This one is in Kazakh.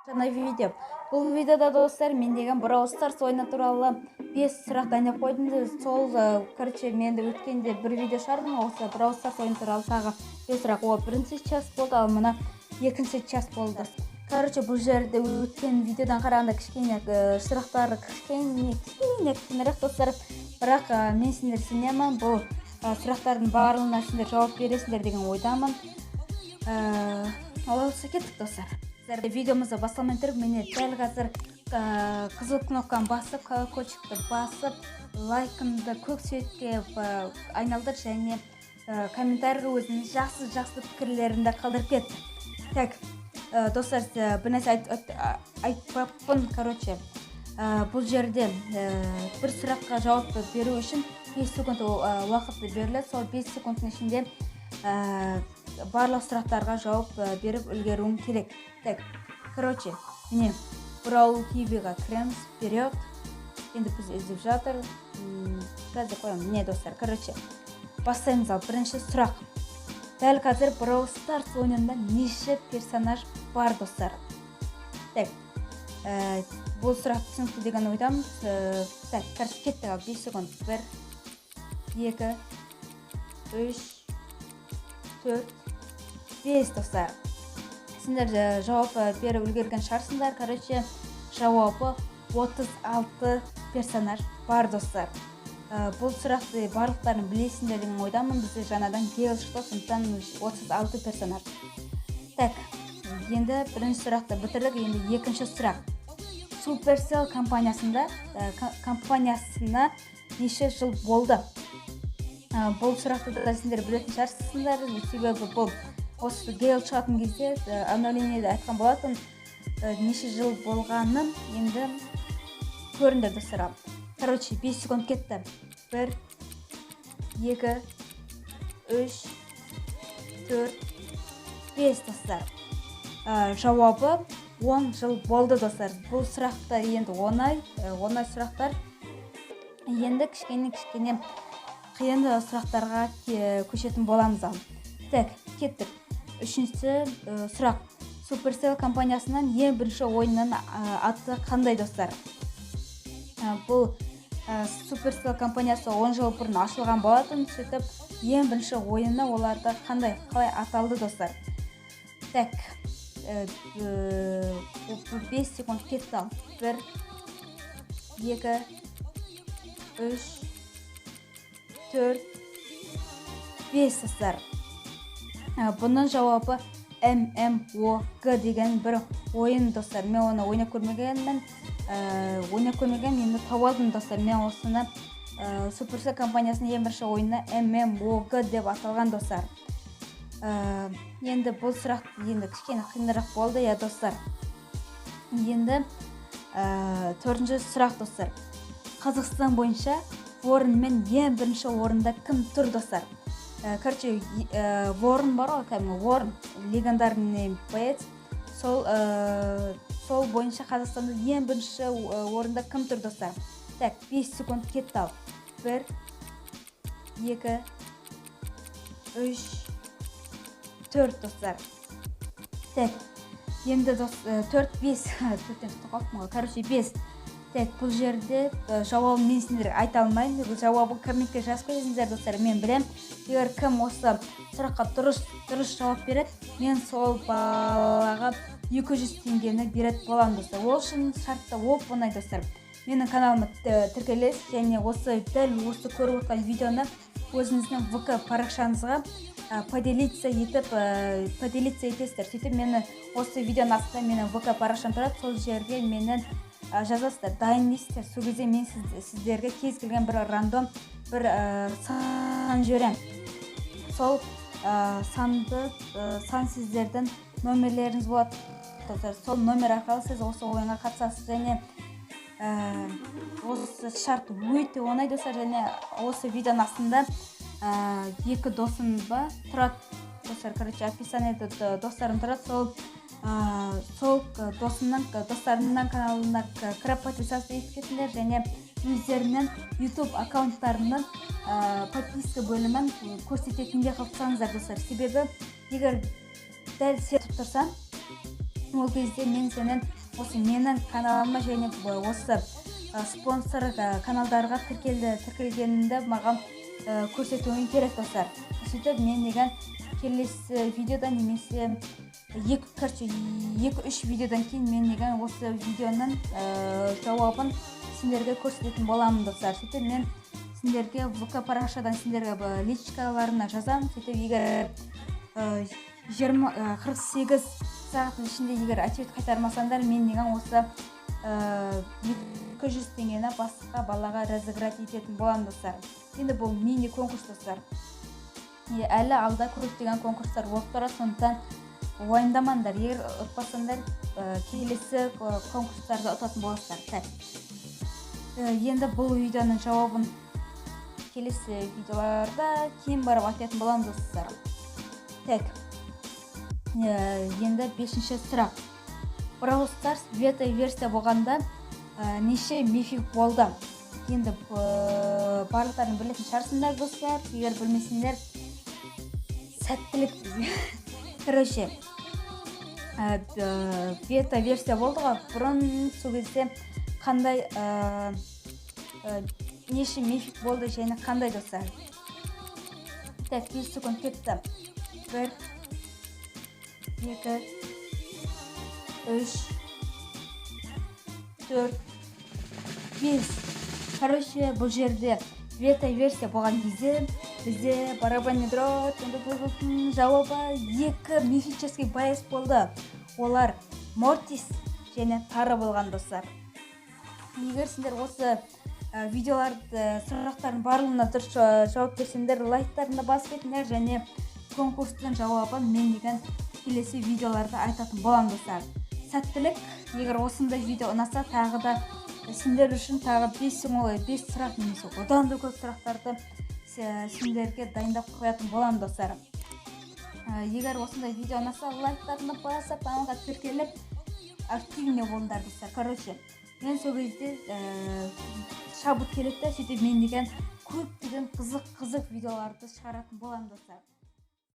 Жаңа видео. Бұл видеода достар мен деген Brawl Stars ойыны туралы 5 сұрақ дайындап қойдым. Сол, короче, мен де өткенде бір видео шығардым, осы Brawl Stars ойыны туралы тағы 5 сұрақ. Ол бірінші час болды, ал мына екінші час болды. Короче, бұл жерде өткен видеодан қарағанда кішкене сұрақтары кішкенірек достар. Бірақ мен сендер сенемін, бұл сұрақтардың барлығына сендер жауап бересіңдер деген ойдамын. Ал осы кеттік достар. Видеомызды басталмай тұрып, мені дәл қазір қызыл кнопканы басып, колокольчикті басып, лайкымды көк суретке айналдыр және комментарий өзінің жақсы пікірлерінде қалдырып кетті. Так, достар, бір нәрсе айтпаппын, короче, бұл жерде бір сұраққа жауап беру үшін 5 секунд уақытты беріледі. Сол 5 секундтың ішінде барлық сұрақтарға жауап беріп үлгеруім керек. Так, короче, міне Brawl TV-ға кіреміз, вперед. Енді біз іздеп жатыр. Біраз деп қоямын. Міне достар, короче, бастаймыз. Ал бірінші сұрақ. Дәл қазір Brawl Stars ойынында неше персонаж бар достар? Так, бұл сұрақ түсінікті деген ойдамын. Так, короче, кеттік. Ал 5 секунд. 1, 2, 3, 4, 5 достар. Сендер жауап беріп үлгерген шығарсыңдар. Короче, жауабы 36 персонаж бар достар. Бұл сұрақты барлықтарын білесіңдер деген ойдамын. Бізде жаңадан Gale шықты, сондықтан 36 персонаж. Так, енді бірінші сұрақты бітірдік. Енді екінші сұрақ. Supercell компаниясына неше жыл болды? Бұл сұрақты да сендер білетін шығарсыңдар. Себебі бұл осы Gale шығатын кезде обновлениеде айтқан болатын, неше жыл болғанын енді көріңдер достар. Короче, 5 секунд кетті. 1, 2, 3, 4, 5 достар. Жауабы 10 жыл болды достар. Бұл сұрақта енді оңай сұрақтар. Енді кішкене қиын сұрақтарға көшетін боламыз. Так, кеттік. Үшінші сұрақ. Supercell компаниясынан ең бірінші ойынның аты қандай достар? Бұл Supercell компаниясы 10 жыл бұрын ашылған болатын. Сөйтіп, ең бірінші ойыны оларда қалай аталды достар? Так, 5 секунд кетті. 1, 2, 3, 4, 5 достар. Бұның жауабы MMOG деген бір ойын достар. Мен оны ойнап көрмеген, енді тауып алдым достар. Мен осыны Supercell компаниясының ең бірінші ойыны MMOG деп аталған достар. Енді бұл сұрақ енді кішкене қиынырақ болды достар. Енді төртінші сұрақ достар. Қазақстан бойынша орынмен ең бірінші орында кім тұр достар? Короче, Ворон бар ғой, кәдімгі Ворон, легендарный боец. Сол бойынша Қазақстанда ең бірінші орында кім тұр достар? Так, 5 секунд кетті. Ал 1, 2, 3, 4 достар. Так, енді 4, 5 4-тен шықты қалыптым ғой. Короче, 5. Так, бұл жерде жауабын мен сендер айта алмаймын. Жауабын комментке жазып қойыңыздар достар. Мен білем, егер кім осы сұраққа дұрыс жауап береді, мен сол балаға 200 теңгені береді боламын достар. Ол үшін шартта оңай достар. Менің каналыма тіркелесіз және дәл осы көріп отырған видеоны өзіңіздің ВК парақшаңызға поделиться етесіздер. Сөйтіп мені осы видеоның астында менің ВК парақшам тұрады, сол жерге мені жазасыздар, дайын дейсіздер. Сол кезде мен сіздерге кез келген бір рандом бір сан жіберем. Сол сан сіздердің номерлеріңіз болады. Сол номер арқылы сіз осы ойынға қатысасыз және осы шарт өте оңай достар. Және осы видеоның астында екі досым ба тұрады достар. Короче, описаниеде достарым тұрады. Сол достарымның каналына кіріп подписаться етіп және өздерінің YouTube аккаунттарының подписка бөлімін көрсететінде қылсаңыздар достар. Себебі егер дәл сетіп тұрсам, ол кезде мен сенен осы менің каналыма және осы спонсор каналдарға тіркелгенімді маған көрсетуің керек достар. Сөйтіп мен деген келесі видеода немесе 2-3 видеодан кейін мен деген осы видеоның жауабын сендерге көрсететін боламын достар. Сөйтіп мен сендерге ВК парақшадан сендерге личкаларына жазамын. Сөйтіп егер 48 сағаттың ішінде егер ответ қайтармасаңдар, мен деген осы 200 теңгені басқа балаға разыграть ететін боламын достар. Енді бұл мини конкурс достар. Әлі алда көптеген конкурстар болып тұрады, сондықтан уайымдамаңдар. Егер ұтпасаңдар, келесі конкурстарды ұтатын боласыздар. Енді бұл видеоның жауабын келесі видеоларда кейін барып айтатын боламын достар. Енді 5-ші сұрақ. Brawl Stars бета версия болғанда неше мифик болды? Енді барлықтарын білетін шығарсыңдар достар. Егер білмесеңдер, сәттілік бізге. Короче, бета версия болды ғой. Бұрын сол кезде қандай неше мифик болды және қандай достар? 5 секунд кетті. 1, 2, 3, 4, 5. Короче, бұл жерде бета версия болған кезде бізде барабанный дробь жауабы 2 мифический байс болды. Олар Мортис және Тара болған достар. Егер сендер осы видеоларды сұрақтардың барлығына дұрыс жауап берсеңдер, лайктарына басып кетіңдер және конкурстың жауабын мен деген келесі видеоларда айтатын боламын достар. Сәттілік. Егер осындай видео ұнаса, тағы да сендер үшін тағы 5 сұрақ немесе одан да көп сұрақтарды сендерге дайындап қоятын боламын достар. Егер осындай видео ұнаса, лайктарына басып, каналға тіркеліп, активный болыңдар достар. Короче, мен сол кезде шабыт келеді, сөйтіп мен деген көптеген қызық видеоларды шығаратын боламын достар.